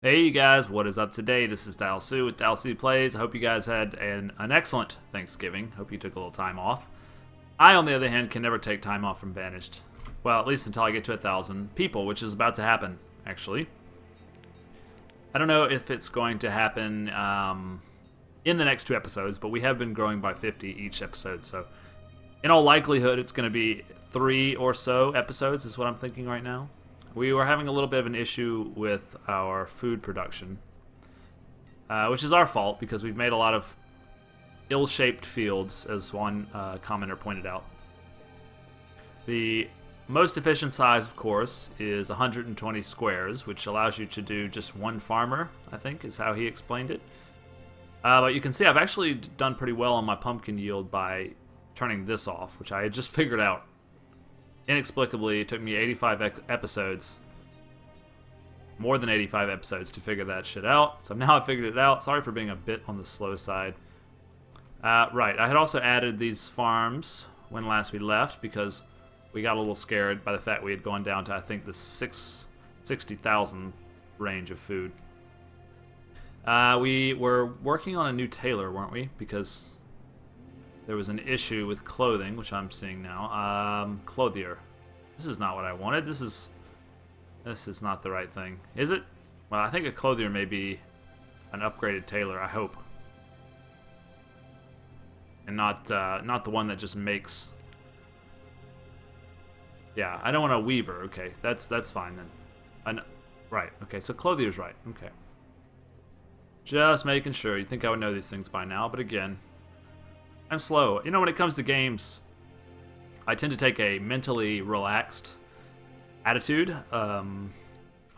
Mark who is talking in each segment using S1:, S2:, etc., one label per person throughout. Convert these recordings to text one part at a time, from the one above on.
S1: Hey you guys, what is up today? This is Dalsu with Dalsu Plays. I hope you guys had an excellent Thanksgiving. Hope you took a little time off. I, on the other hand, can never take time off from Banished. Well, at least until I get to 1,000 people, which is about to happen, actually. I don't know if it's going to happen in the next 2 episodes, but we have been growing by 50 each episode, so in all likelihood it's going to be 3 or so episodes is what I'm thinking right now. We were having a little bit of an issue with our food production, which is our fault because we've made a lot of ill-shaped fields, as one commenter pointed out. The most efficient size, of course, is 120 squares, which allows you to do just one farmer, I think, is how he explained it. But you can see I've actually done pretty well on my pumpkin yield by turning this off, which I had just figured out. Inexplicably, it took me 85 episodes, more than 85 episodes, to figure that shit out. So now I've figured it out. Sorry for being a bit on the slow side. Right, I had also added these farms when last we left because we got a little scared by the fact we had gone down to, I think, the 60,000 range of food. We were working on a new tailor, weren't we? Because there was an issue with clothing, which I'm seeing now. Clothier. This is not what I wanted. This is not the right thing. Is it? Well, I think a clothier may be an upgraded tailor, I hope. And not the one that just makes... Yeah, I don't want a weaver. Okay, that's fine then. Right, okay, so clothier's right. Okay. Just making sure. You'd think I would know these things by now, but again... I'm slow. You know, when it comes to games, I tend to take a mentally relaxed attitude, an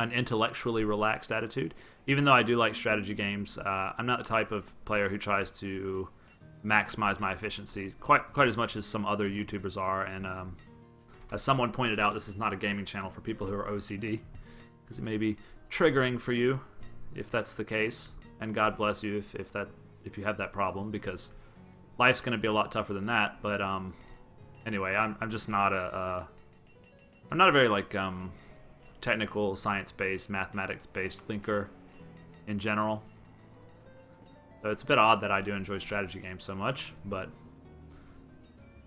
S1: intellectually relaxed attitude. Even though I do like strategy games, I'm not the type of player who tries to maximize my efficiency quite as much as some other YouTubers are. And as someone pointed out, this is not a gaming channel for people who are OCD, because it may be triggering for you if that's the case. And God bless you if you have that problem, because life's going to be a lot tougher than that. But anyway, I'm just not I'm not a very technical, science-based, mathematics-based thinker in general. So it's a bit odd that I do enjoy strategy games so much, but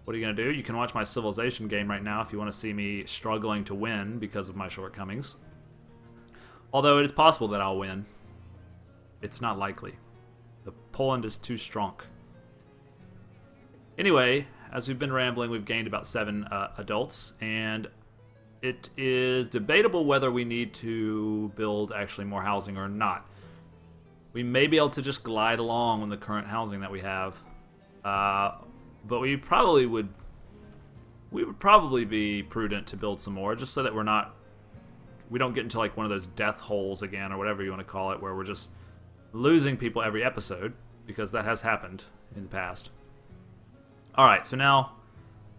S1: what are you going to do? You can watch my Civilization game right now if you want to see me struggling to win because of my shortcomings. Although it is possible that I'll win. It's not likely. Poland is too strong. Anyway, as we've been rambling, we've gained about 7 adults, and it is debatable whether we need to build actually more housing or not. We may be able to just glide along on the current housing that we have, but we would probably be prudent to build some more, just so that we don't get into like one of those death holes again, or whatever you want to call it, where we're just losing people every episode, because that has happened in the past. Alright, so now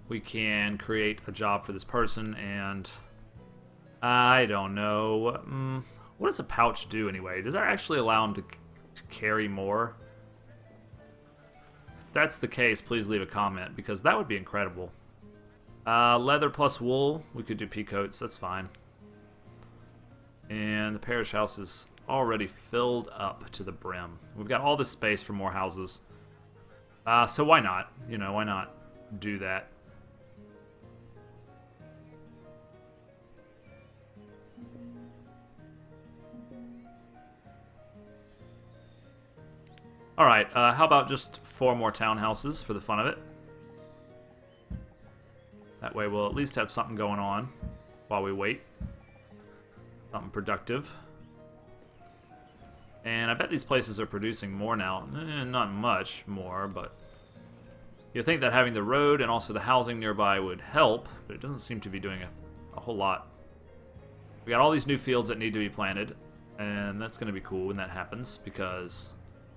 S1: we can create a job for this person, and I don't know. What does a pouch do anyway? Does that actually allow him to carry more? If that's the case, please leave a comment, because that would be incredible. Leather plus wool, we could do peacoats, that's fine. And the parish house is already filled up to the brim. We've got all this space for more houses. So why not? You know, why not do that? Alright, how about just 4 more townhouses for the fun of it? That way we'll at least have something going on while we wait. Something productive. And I bet these places are producing more now. Not much more, but you'd think that having the road and also the housing nearby would help, but it doesn't seem to be doing a whole lot. We got all these new fields that need to be planted, and that's going to be cool when that happens, because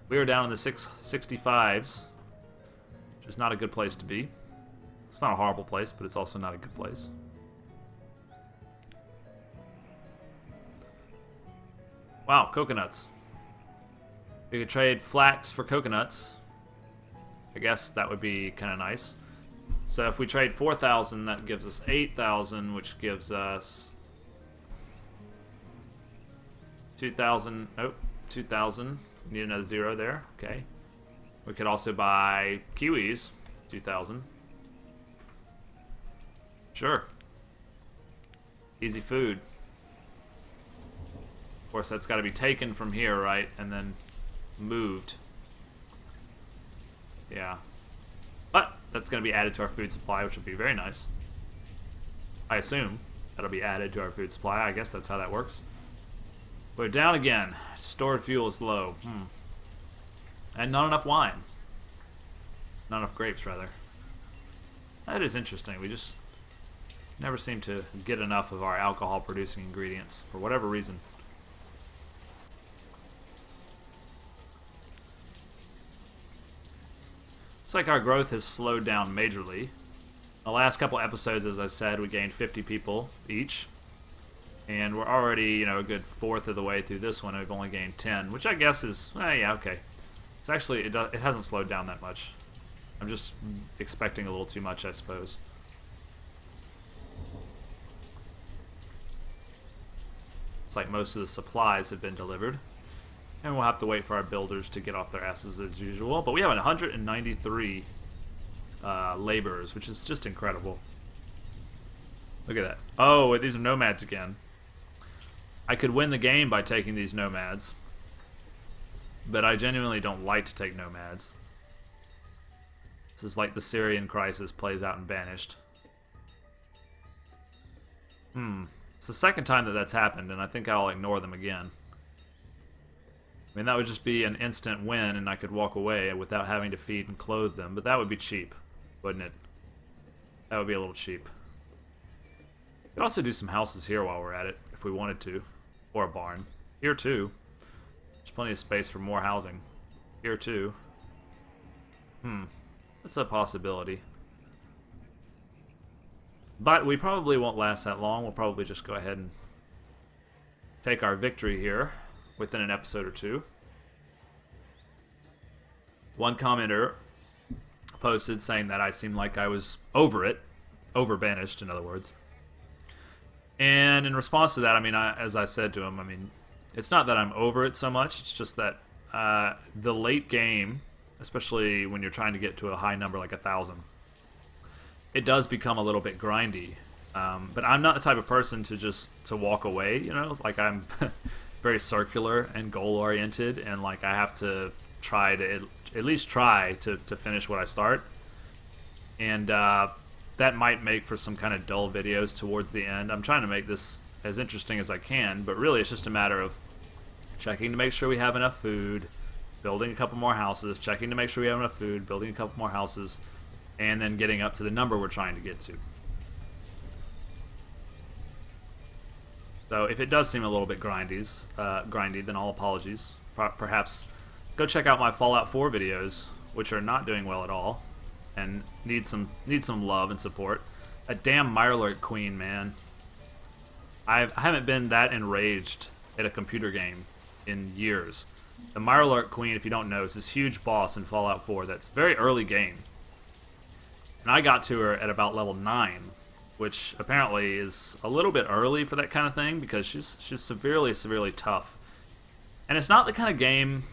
S1: we are down in the 665s, which is not a good place to be. It's not a horrible place, but it's also not a good place. Wow, coconuts. We could trade flax for coconuts. I guess that would be kind of nice. So if we trade 4,000, that gives us 8,000, which gives us 2,000. Oh, 2,000. Need another 0 there. Okay. We could also buy kiwis. 2,000. Sure. Easy food. Of course, that's got to be taken from here, right? And then moved. Yeah. But that's going to be added to our food supply, which will be very nice. I assume that'll be added to our food supply. I guess that's how that works. We're down again. Stored fuel is low. And not enough wine. Not enough grapes, rather. That is interesting. We just never seem to get enough of our alcohol-producing ingredients, for whatever reason. Looks like our growth has slowed down majorly. The last couple episodes, as I said, we gained 50 people each. And we're already, you know, a good fourth of the way through this one, and we've only gained 10, which I guess is, yeah, okay. It's actually, it hasn't slowed down that much. I'm just expecting a little too much, I suppose. It's like most of the supplies have been delivered. And we'll have to wait for our builders to get off their asses as usual. But we have 193 laborers, which is just incredible. Look at that. Oh, these are nomads again. I could win the game by taking these nomads. But I genuinely don't like to take nomads. This is like the Syrian crisis plays out in Banished. It's the second time that that's happened, and I think I'll ignore them again. I mean, that would just be an instant win, and I could walk away without having to feed and clothe them, but that would be cheap, wouldn't it? That would be a little cheap. We could also do some houses here while we're at it, if we wanted to. Or a barn. Here, too. There's plenty of space for more housing. Here, too. That's a possibility. But we probably won't last that long. We'll probably just go ahead and take our victory here within an episode or two. One commenter posted saying that I seemed like I was over it. Over Banished, in other words. And in response to that, I mean, as I said to him, I mean, it's not that I'm over it so much. It's just that the late game, especially when you're trying to get to a high number like 1,000, it does become a little bit grindy. But I'm not the type of person to walk away, you know? Like, I'm very circular and goal-oriented, and, like, I have to try to at least try to finish what I start. And that might make for some kind of dull videos towards the end. I'm trying to make this as interesting as I can, but really it's just a matter of checking to make sure we have enough food, building a couple more houses, checking to make sure we have enough food, building a couple more houses, and then getting up to the number we're trying to get to. So if it does seem a little bit grindy, then all apologies. Perhaps go check out my Fallout 4 videos, which are not doing well at all, and need some love and support. A damn Mirelurk Queen, man. I haven't been that enraged at a computer game in years. The Mirelurk Queen, if you don't know, is this huge boss in Fallout 4 that's very early game. And I got to her at about level 9, which apparently is a little bit early for that kind of thing, because she's severely, severely tough. And it's not the kind of game...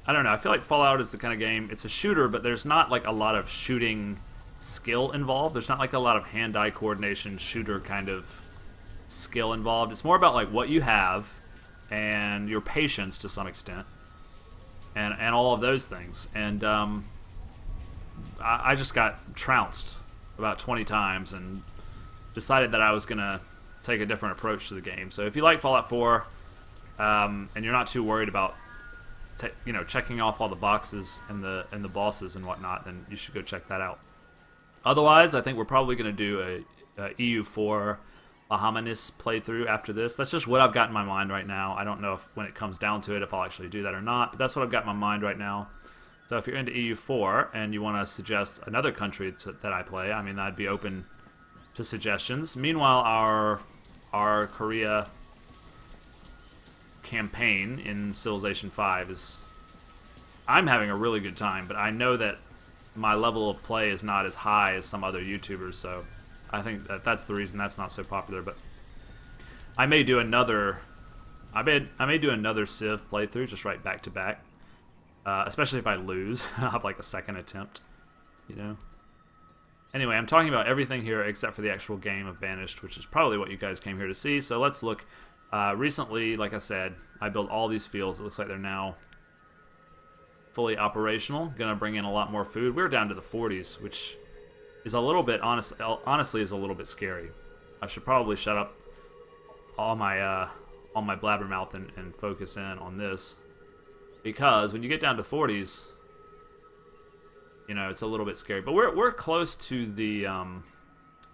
S1: I don't know, I feel like Fallout is the kind of game, it's a shooter, but there's not like a lot of shooting skill involved. There's not like a lot of hand-eye coordination shooter kind of skill involved. It's more about like what you have and your patience to some extent, and all of those things. And I just got trounced about 20 times and decided that I was going to take a different approach to the game. So if you like Fallout 4 and you're not too worried about checking off all the boxes and the bosses and whatnot, then you should go check that out. Otherwise, I think we're probably going to do a EU4 Bahamanists playthrough after this. That's just what I've got in my mind right now. I don't know if when it comes down to it if I'll actually do that or not, but that's what I've got in my mind right now. So if you're into EU4 and you want to suggest another country that I play, I mean, I'd be open to suggestions. Meanwhile, our Korea campaign in Civilization 5 is... I'm having a really good time, but I know that my level of play is not as high as some other YouTubers, so I think that's the reason that's not so popular. But I may do another I may do another Civ playthrough just right back to back, especially if I lose. I'll have like a second attempt, you know. Anyway, I'm talking about everything here except for the actual game of Banished, which is probably what you guys came here to see. So let's look. Recently, like I said, I built all these fields. It looks like they're now fully operational. Gonna bring in a lot more food. We're down to the 40s, which is a little bit, honestly is a little bit scary. I should probably shut up all my blabbermouth and focus in on this, because when you get down to 40s, you know, it's a little bit scary. But we're close to the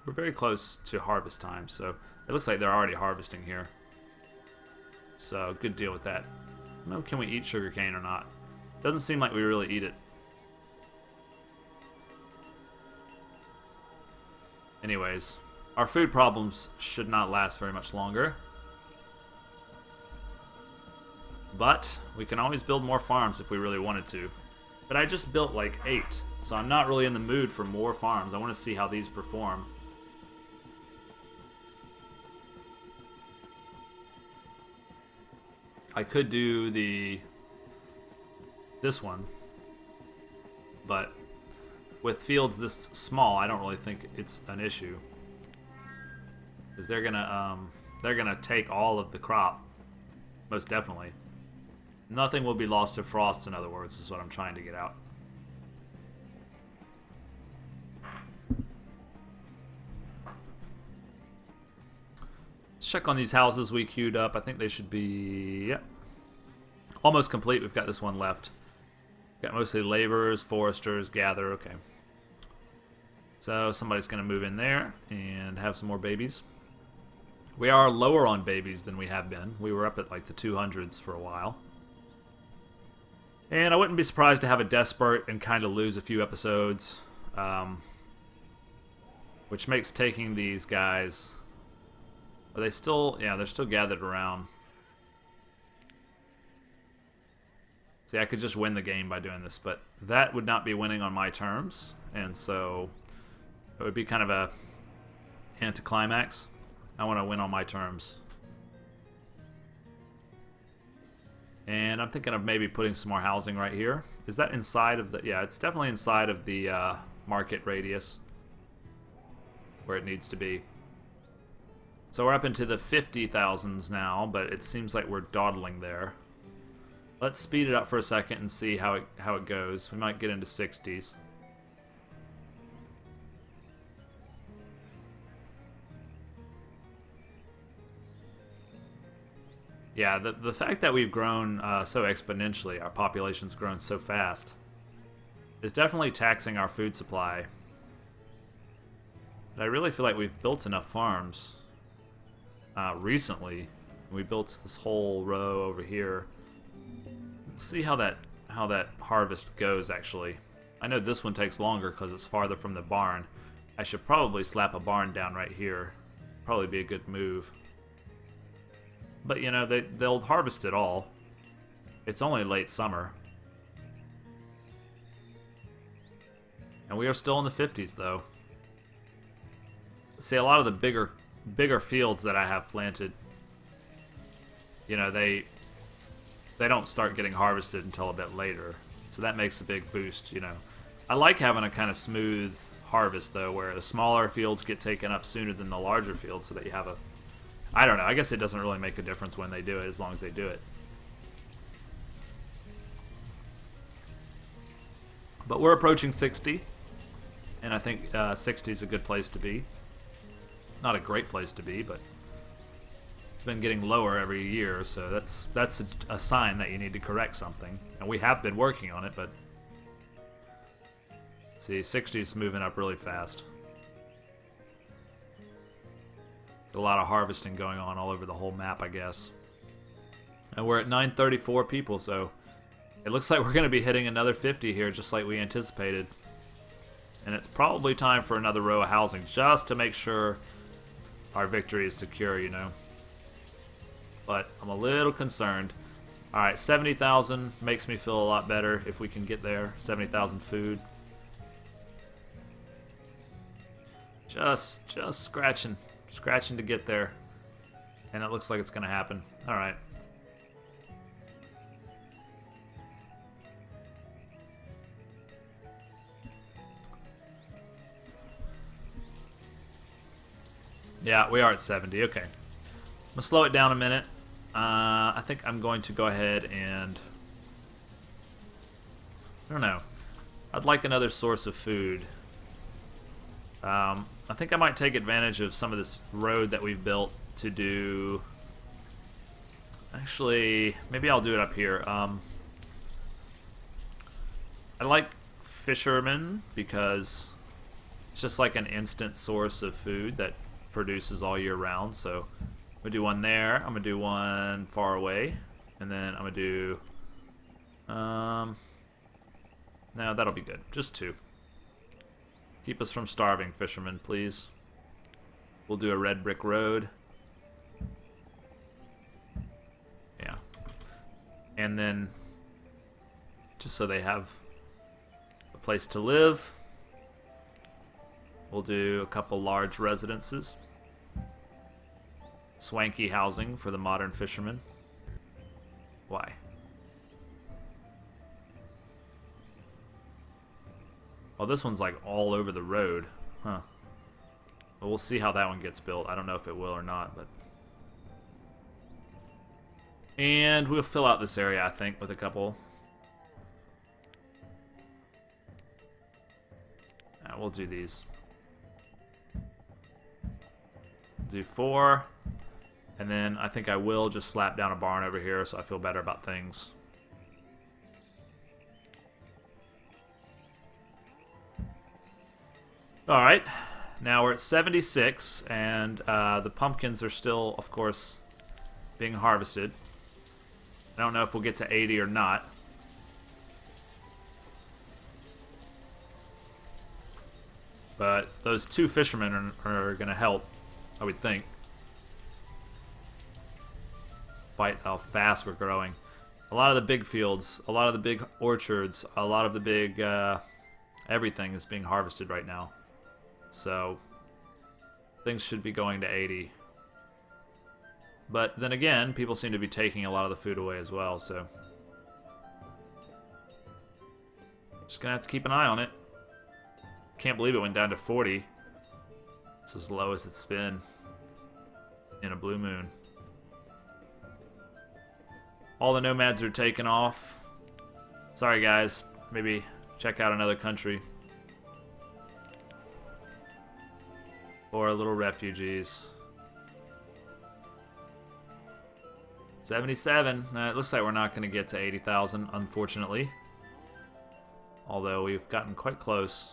S1: we're very close to harvest time, so it looks like they're already harvesting here. So good deal with that. I don't know, can we eat sugarcane or not? Doesn't seem like we really eat it. Anyways, our food problems should not last very much longer. But we can always build more farms if we really wanted to. But I just built like 8, so I'm not really in the mood for more farms. I want to see how these perform. I could do this one, but with fields this small, I don't really think it's an issue, because they're gonna take all of the crop, most definitely. Nothing will be lost to frost, in other words, is what I'm trying to get out. Let's check on these houses we queued up. I think they should be, yeah, almost complete. We've got this one left. We've got mostly laborers, foresters, gather. Okay. So somebody's going to move in there and have some more babies. We are lower on babies than we have been. We were up at like the 200s for a while. And I wouldn't be surprised to have a death spurt and kind of lose a few episodes. Which makes taking these guys... Are they still... Yeah, they're still gathered around. See, I could just win the game by doing this, but that would not be winning on my terms. And so it would be kind of a anticlimax. I want to win on my terms. And I'm thinking of maybe putting some more housing right here. Is that inside of the... Yeah, it's definitely inside of the market radius where it needs to be. So we're up into the 50,000s now, but it seems like we're dawdling there. Let's speed it up for a second and see how it goes. We might get into 60s. Yeah, the fact that we've grown so exponentially, our population's grown so fast, is definitely taxing our food supply. But I really feel like we've built enough farms recently. We built this whole row over here. Let's see how that harvest goes, actually. I know this one takes longer because it's farther from the barn. I should probably slap a barn down right here. Probably be a good move. But, you know, they'll harvest it all. It's only late summer. And we are still in the 50s, though. See, a lot of the bigger fields that I have planted, you know, they don't start getting harvested until a bit later. So that makes a big boost, you know. I like having a kind of smooth harvest, though, where the smaller fields get taken up sooner than the larger fields, so that you have a... I don't know, I guess it doesn't really make a difference when they do it, as long as they do it. But we're approaching 60, and I think 60 is a good place to be. Not a great place to be, but it's been getting lower every year, so that's a sign that you need to correct something. And we have been working on it, but... See, 60 is moving up really fast. A lot of harvesting going on all over the whole map, I guess. And we're at 934 people, so it looks like we're going to be hitting another 50 here, just like we anticipated. And it's probably time for another row of housing, just to make sure our victory is secure, you know. But I'm a little concerned. Alright, 70,000 makes me feel a lot better if we can get there. 70,000 food. Just scratching to get there, and it looks like it's gonna happen. All right, Yeah, we are at 70. Okay. I'm going to slow it down a minute. I think I'm going to go ahead and... I don't know. I'd like another source of food. I think I might take advantage of some of this road that we've built to do... Actually, maybe I'll do it up here. I like fishermen because it's just like an instant source of food that produces all year round. So I'm going to do one there. I'm going to do one far away. And then I'm going to do... no, that'll be good. Just 2. Keep us from starving, fishermen, please. We'll do a red brick road. Yeah. And then, just so they have a place to live, we'll do a couple large residences. Swanky housing for the modern fisherman. Why? Oh, this one's like all over the road. Huh. Well, we'll see how that one gets built. I don't know if it will or not, but... And we'll fill out this area, I think, with a couple. We'll do these. Do 4. And then I think I will just slap down a barn over here so I feel better about things. Alright, now we're at 76, and the pumpkins are still, of course, being harvested. I don't know if we'll get to 80 or not. But those 2 fishermen are going to help, I would think. Despite how fast we're growing. A lot of the big fields, a lot of the big orchards, a lot of the big... everything is being harvested right now. So, things should be going to 80. But then again, people seem to be taking a lot of the food away as well, so... Just gonna have to keep an eye on it. Can't believe it went down to 40. It's as low as it's been in a blue moon. All the nomads are taken off. Sorry guys, maybe check out another country. Or little refugees. 77. It looks like we're not going to get to 80,000, unfortunately. Although we've gotten quite close.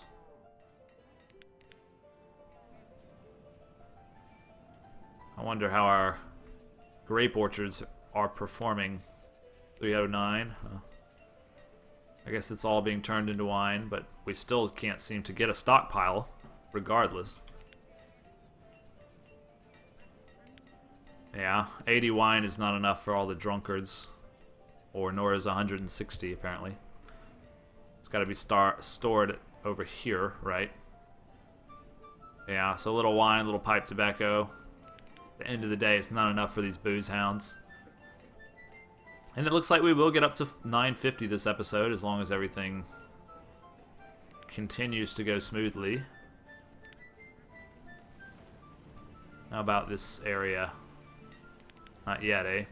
S1: I wonder how our grape orchards are performing. 309. I guess it's all being turned into wine, but we still can't seem to get a stockpile, regardless. Yeah, 80 wine is not enough for all the drunkards. Or nor is 160, apparently. It's got to be stored over here, right? Yeah, so a little wine, little pipe tobacco. At the end of the day, it's not enough for these booze hounds. And it looks like we will get up to 950 this episode, as long as everything continues to go smoothly. How about this area? Not yet, eh?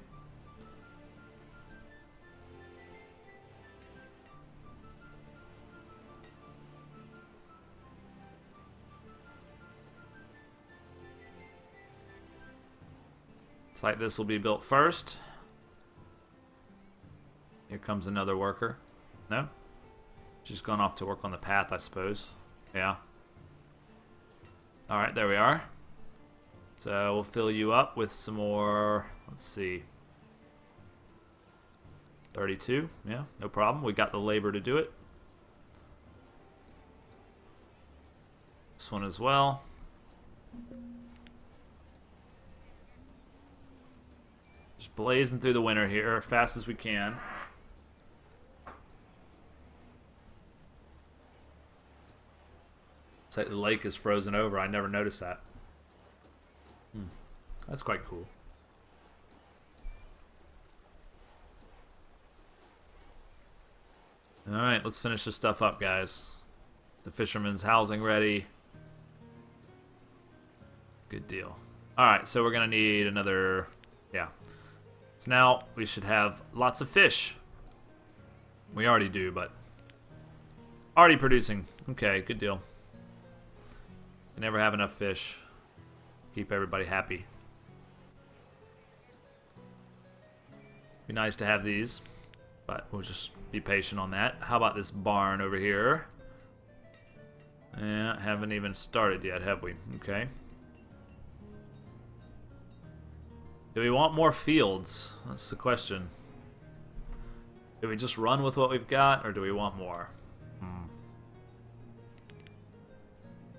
S1: Looks like this will be built first. Here comes another worker. No? Just gone off to work on the path, I suppose. Yeah. Alright, there we are. So we'll fill you up with some more, let's see, 32, yeah, no problem. We got the labor to do it. This one as well. Just blazing through the winter here as fast as we can. It's like the lake is frozen over. I never noticed that. That's quite cool. Alright, let's finish this stuff up, guys. The fisherman's housing ready. Good deal. Alright, so we're going to need another... Yeah. So now we should have lots of fish. We already do, but... Already producing. Okay, good deal. We never have enough fish. Keep everybody happy. Be nice to have these, but we'll just be patient on that. How about this barn over here? Yeah, haven't even started yet, have we? Okay. Do we want more fields? That's the question. Do we just run with what we've got, or do we want more? I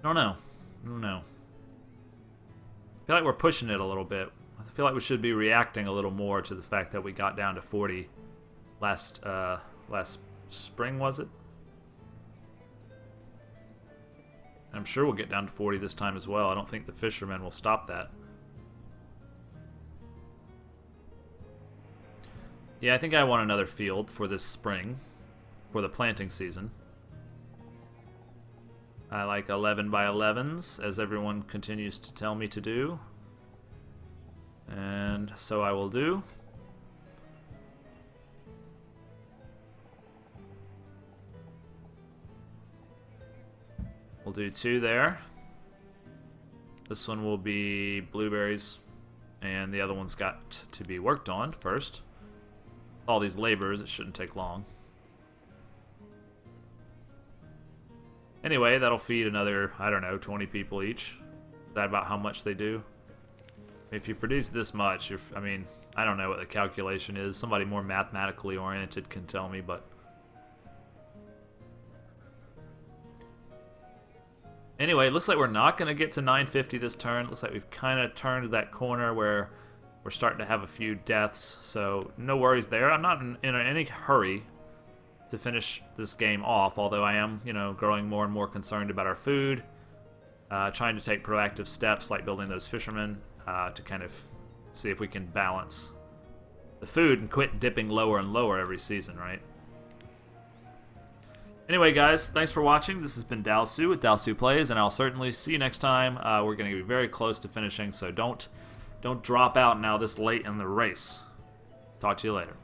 S1: don't know. I don't know. I feel like we're pushing it a little bit. I feel like we should be reacting a little more to the fact that we got down to 40 last spring, was it? I'm sure we'll get down to 40 this time as well. I don't think the fishermen will stop that. Yeah, I think I want another field for this spring, for the planting season. I like 11 by 11s, as everyone continues to tell me to do. And so I will do. We'll do 2 there. This one will be blueberries, and the other one's got to be worked on first. All these laborers, it shouldn't take long. Anyway, that'll feed another, I don't know, 20 people each. Is that about how much they do? If you produce this much, I mean, I don't know what the calculation is. Somebody more mathematically oriented can tell me, but... Anyway, it looks like we're not going to get to 950 this turn. It looks like we've kind of turned that corner where we're starting to have a few deaths, so no worries there. I'm not in any hurry to finish this game off, although I am, you know, growing more and more concerned about our food, trying to take proactive steps like building those fishermen to kind of see if we can balance the food and quit dipping lower and lower every season, right? Anyway, guys, thanks for watching. This has been Dalsu with Dalsu Plays, and I'll certainly see you next time. We're going to be very close to finishing, so don't drop out now this late in the race. Talk to you later.